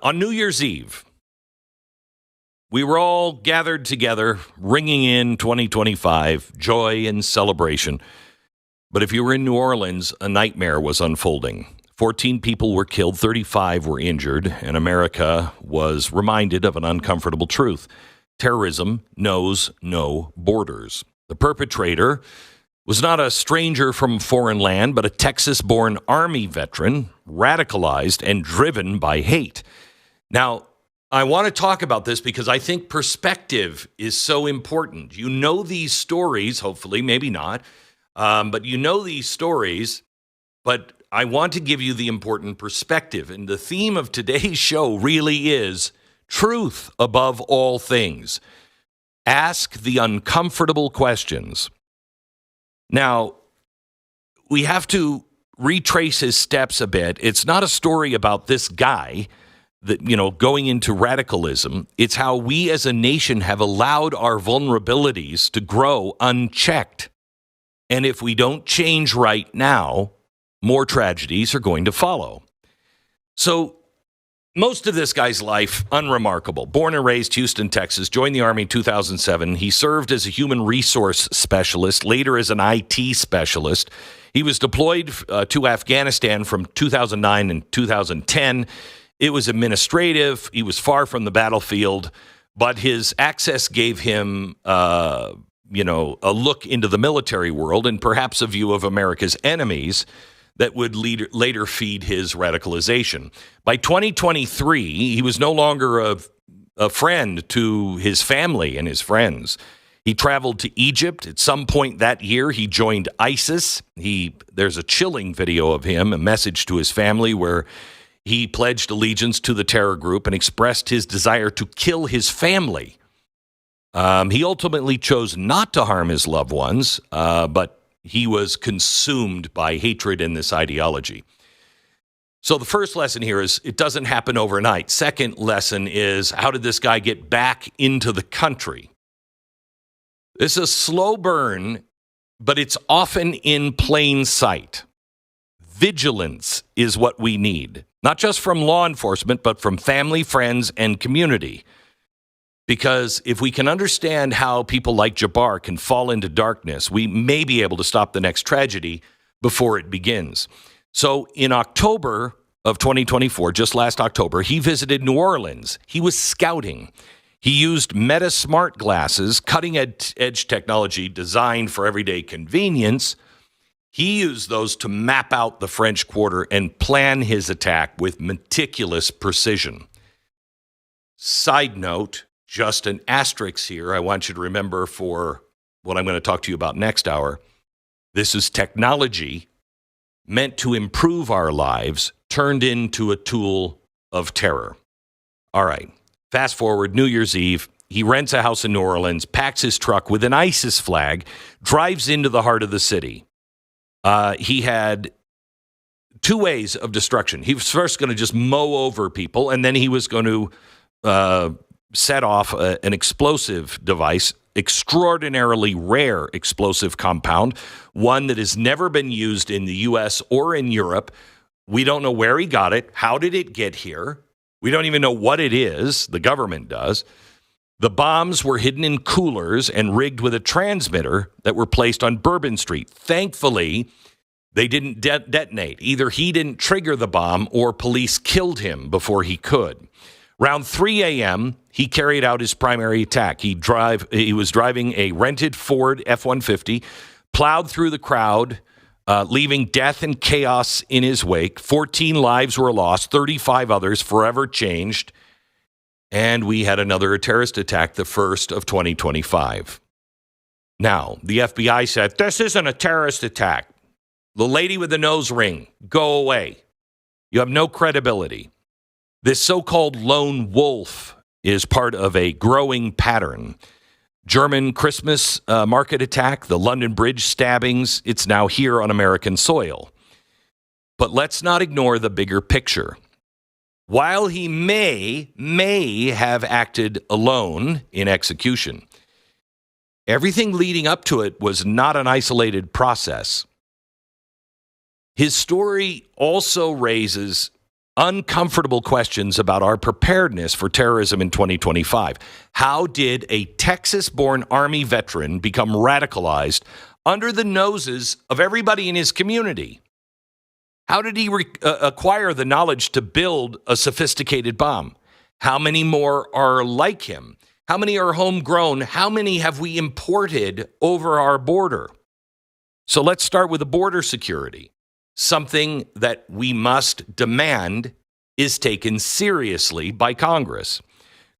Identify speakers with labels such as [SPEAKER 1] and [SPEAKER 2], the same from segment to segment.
[SPEAKER 1] On New Year's Eve, we were all gathered together, ringing in 2025, joy and celebration. But if you were in New Orleans, a nightmare was unfolding. 14 people were killed, 35 were injured, and America was reminded of an uncomfortable truth. Terrorism knows no borders. The perpetrator was not a stranger from foreign land, but a Texas-born Army veteran, radicalized and driven by hate. Now, I want to talk about this because I think perspective is so important. You know these stories, hopefully, maybe not, but you know these stories, but I want to give you the important perspective. And the theme of today's show really is truth above all things. Ask the uncomfortable questions. Now, we have to retrace his steps a bit. It's not a story about this guy that, going into radicalism. It's how we as a nation have allowed our vulnerabilities to grow unchecked. And if we don't change right now, more tragedies are going to follow. So most of this guy's life, unremarkable. Born and raised Houston, Texas, joined the Army in 2007. He served as a human resource specialist, later as an IT specialist. He was deployed to Afghanistan from 2009 and 2010. It was administrative. He was far from the battlefield, but his access gave him, a look into the military world and perhaps a view of America's enemies that would later feed his radicalization. By 2023, he was no longer a friend to his family and his friends. He traveled to Egypt. At some point that year, he joined ISIS. There's a chilling video of him, a message to his family where he pledged allegiance to the terror group and expressed his desire to kill his family. He ultimately chose not to harm his loved ones, but he was consumed by hatred in this ideology. So the first lesson here is it doesn't happen overnight. Second lesson is, how did this guy get back into the country? It's a slow burn, but it's often in plain sight. Vigilance is what we need, not just from law enforcement, but from family, friends, and community. Because if we can understand how people like Jabbar can fall into darkness, we may be able to stop the next tragedy before it begins. So in October of 2024, just last October, he visited New Orleans. He was scouting. He used Meta smart glasses, cutting-edge technology designed for everyday convenience. He used those to map out the French Quarter and plan his attack with meticulous precision. Side note, just an asterisk here, I want you to remember for what I'm going to talk to you about next hour. This is technology meant to improve our lives, turned into a tool of terror. All right, fast forward, New Year's Eve. He rents a house in New Orleans, packs his truck with an ISIS flag, drives into the heart of the city. He had two ways of destruction. He was first going to just mow over people, and then he was going to set off an explosive device, extraordinarily rare explosive compound, one that has never been used in the U.S. or in Europe. We don't know where he got it. How did it get here? We don't even know what it is. The government does. The bombs were hidden in coolers and rigged with a transmitter that were placed on Bourbon Street. Thankfully, they didn't detonate. Either he didn't trigger the bomb or police killed him before he could. Around 3 a.m., he carried out his primary attack. He was driving a rented Ford F-150, plowed through the crowd, leaving death and chaos in his wake. 14 lives were lost, 35 others forever changed. And we had another terrorist attack, the first of 2025. Now, the FBI said, this isn't a terrorist attack. The lady with the nose ring, go away. You have no credibility. This so-called lone wolf is part of a growing pattern. German Christmas market attack, the London Bridge stabbings, it's now here on American soil. But let's not ignore the bigger picture. While he may have acted alone in execution, everything leading up to it was not an isolated process. His story also raises uncomfortable questions about our preparedness for terrorism in 2025. How did a Texas-born Army veteran become radicalized under the noses of everybody in his community? How did he acquire the knowledge to build a sophisticated bomb? How many more are like him? How many are homegrown? How many have we imported over our border? So let's start with the border security. Something that we must demand is taken seriously by Congress.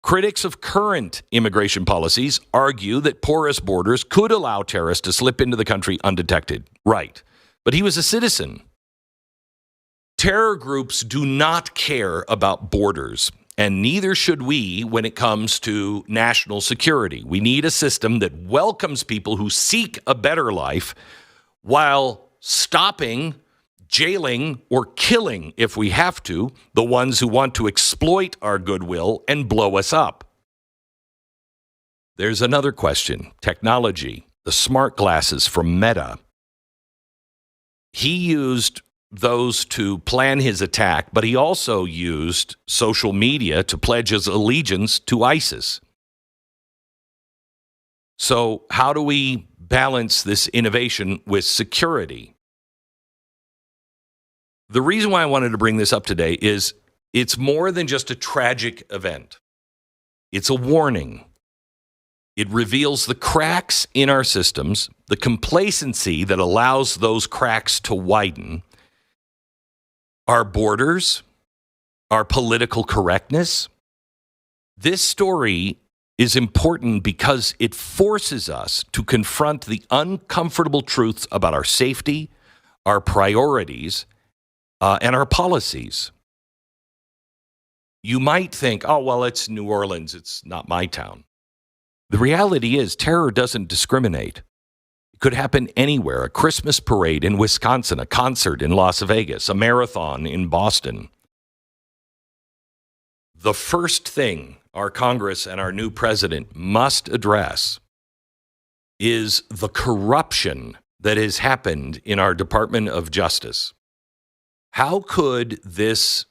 [SPEAKER 1] Critics of current immigration policies argue that porous borders could allow terrorists to slip into the country undetected. Right. But he was a citizen. Terror groups do not care about borders, and neither should we when it comes to national security. We need a system that welcomes people who seek a better life while stopping, jailing, or killing, if we have to, the ones who want to exploit our goodwill and blow us up. There's another question. Technology. The smart glasses from Meta. He used those to plan his attack, but he also used social media to pledge his allegiance to ISIS. So how do we balance this innovation with security? The reason why I wanted to bring this up today is it's more than just a tragic event. It's a warning. It reveals the cracks in our systems, the complacency that allows those cracks to widen, our borders, our political correctness. This story is important because it forces us to confront the uncomfortable truths about our safety, our priorities, and our policies. You might think, oh, well, it's New Orleans. It's not my town. The reality is terror doesn't discriminate. It could happen anywhere. A Christmas parade in Wisconsin, a concert in Las Vegas, a marathon in Boston. The first thing our Congress and our new president must address is the corruption that has happened in our Department of Justice. How could this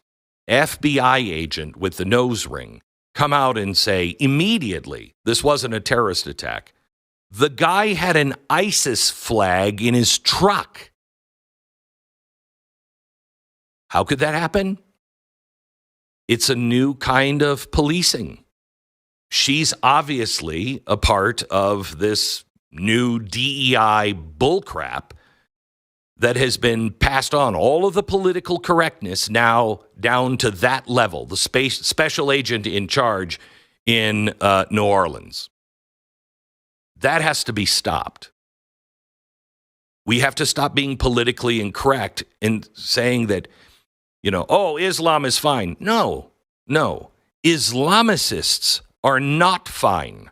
[SPEAKER 1] FBI agent with the nose ring come out and say immediately this wasn't a terrorist attack? The guy had an ISIS flag in his truck. How could that happen? It's a new kind of policing. She's obviously a part of this new DEI bullcrap that has been passed on. All of the political correctness now down to that level, the special agent in charge in New Orleans. That has to be stopped. We have to stop being politically incorrect and saying that, oh, Islam is fine. No. Islamicists are not fine.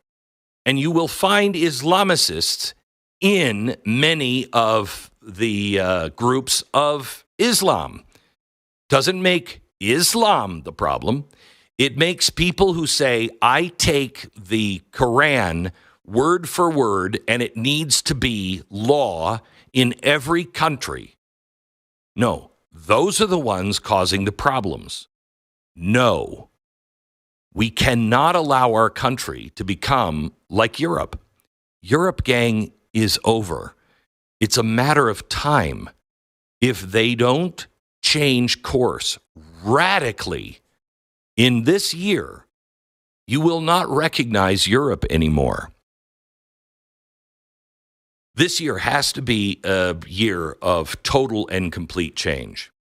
[SPEAKER 1] And you will find Islamicists in many of the groups of Islam. Doesn't make Islam the problem. It makes people who say, I take the Quran word for word, and it needs to be law in every country. No, those are the ones causing the problems. No, we cannot allow our country to become like Europe. Europe, gang, is over. It's a matter of time. If they don't change course radically in this year, you will not recognize Europe anymore. This year has to be a year of total and complete change.